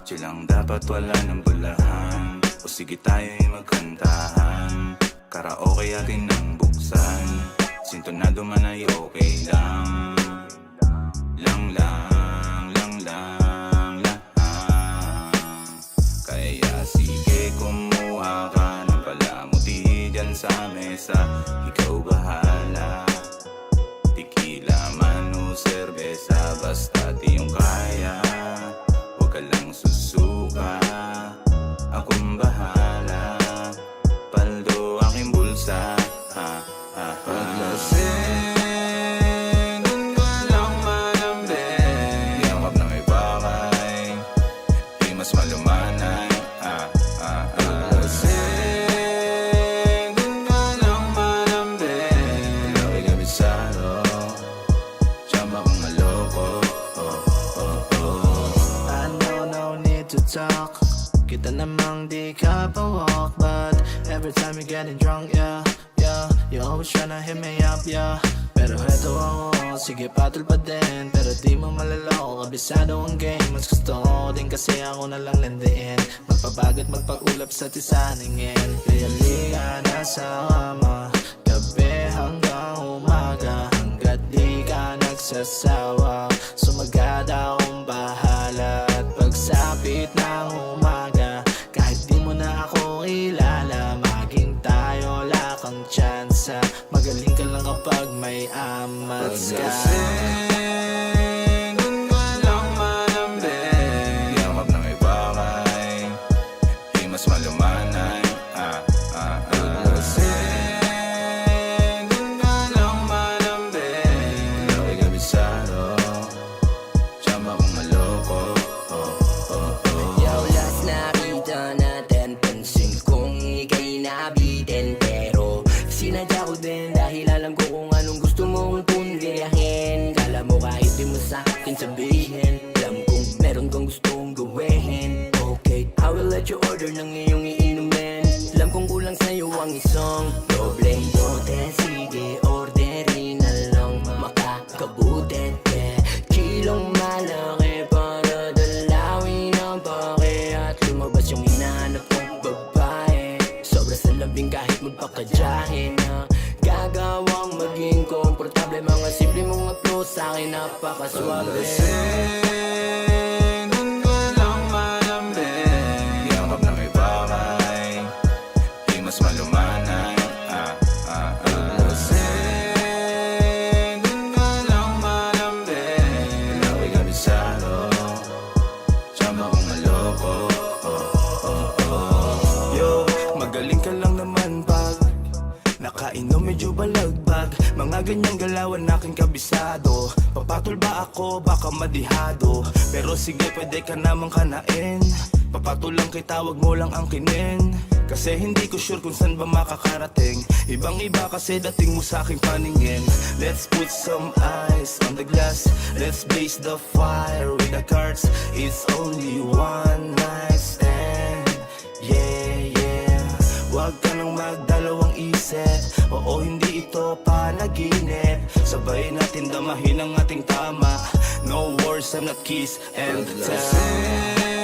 Chill lang dapat wala ng bulahan. O sige tayo'y magkantahan. Karaoke atin nang buksan. Sintonado man ay okay lang. Lang. Kaya sige kumuha ka ng palamuti dyan sa mesa. Ikaw bahala. Tequila man o serbesa, basta di yung kaya. Huwag ka lang susuka, akong bahala. Paldo aking bulsa. Paglasing, dun ka lang malambing. Yakap ng ibakay, di mas malumanay. Paglasing, dun ka lang malambing. Laki kabisado, tsamba kong maloko. I know no need to talk. Kita namang di ka pawak, but every time you're getting drunk, yeah, you always tryna hit me up, yeah. Pero heto ako, sige patol pa din. Pero di mo malaloko, kabisado ang game. Mas gusto ko din kasi ako nalang landiin. Magpabagat, magpaulap sa tisaningin. Kaya liga na sa kama, gabi hanggang umaga. Hanggat di ka nagsasawa, sumagad akong bahala. At pagsapit ng umaga, kahit di mo na ako kilala, maging tayo lakang tsansa. Magaling ka lang kapag may amats ka. Paglasing, dun ka lang malambing. Yakap ng ibakay, di mas malumanay. Paglasing, dun ka lang malambing. Laki kabisado, tsamba kong maloko. Yo, last nakita natin, pansin kong ika'y nabitin. Pero sinadya ko din dahil alam ko kung anong gusto mong pundiyahin. Kala mo kahit di mo sa'kin sabihin, alam kong meron kang gustong gawin. Okay, I will let you order ng iyong iinumin. Alam kong kulang sa'yo ang isang dobleng bote. Sige, orderin na lang makakabuti. Kilong malaki para dalawin ang pake at lumabas yung hinahanap kong babae. Sobra sa labing kahit magpakadyahin na gagawang maging komportable. Mga simple mong approach sa'kin napakaswabe. Paglasing, dun ka lang malambing. Yakap ng ibakay, di mas malumanay. Paglasing, dun ka lang malambing. Laki kabisado, tsamba kong maloko. Yo, magaling ka lang naman pag nakainom medyo balagbag. Mga ganyang galawan aking kabisado. Papatol ba ako? Baka madihado. Pero sige pwede ka namang kanain. Papatol lang kita, wag mo lang angkinin. Kasi hindi ko sure kung saan ba makakarating. Ibang iba kasi dating mo sa aking paningin. Let's put some ice on the glass. Let's blaze the fire with the cards. It's only one night stand. Yeah. Huwag ka nang magdalawang isip. Oo, hindi ito panaginip. Sabay natin damahin ang ating tama. No words, I'm not kiss and tell.